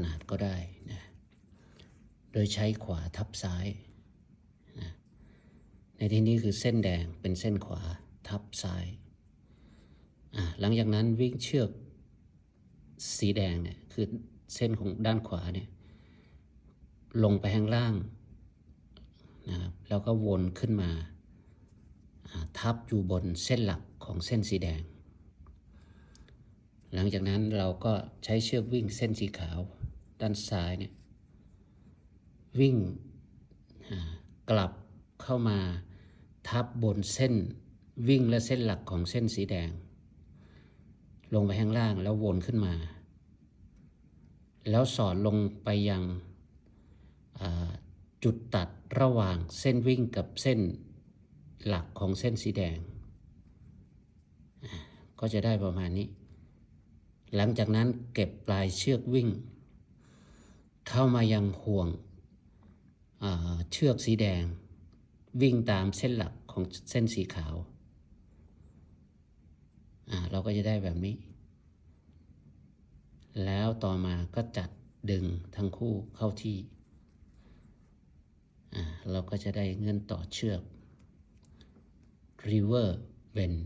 ขนาดก็ได้นะโดยใช้ขวาทับซ้ายนะในที่นี้คือเส้นแดงเป็นเส้นขวาทับซ้ายหลังจากนั้นวิ่งเชือกสีแดงเนี่ยคือเส้นของด้านขวาเนี่ยลงไปข้างล่างนะครับแล้วก็วนขึ้นมาทับอยู่บนเส้นหลักของเส้นสีแดงหลังจากนั้นเราก็ใช้เชือกวิ่งเส้นสีขาวด้านซ้ายเนี่ยวิ่งกลับเข้ามาทับบนเส้นวิ่งและเส้นหลักของเส้นสีแดงลงไปข้างล่างแล้ววนขึ้นมาแล้วสอดลงไปยังจุดตัดระหว่างเส้นวิ่งกับเส้นหลักของเส้นสีแดงก็จะได้ประมาณนี้หลังจากนั้นเก็บปลายเชือกวิ่งเข้ามายังห่วงเชือกสีแดงวิ่งตามเส้นหลักของเส้นสีขาวเราก็จะได้แบบนี้แล้วต่อมาก็จัดดึงทั้งคู่เข้าที่เราก็จะได้เงื่อนต่อเชือก river bend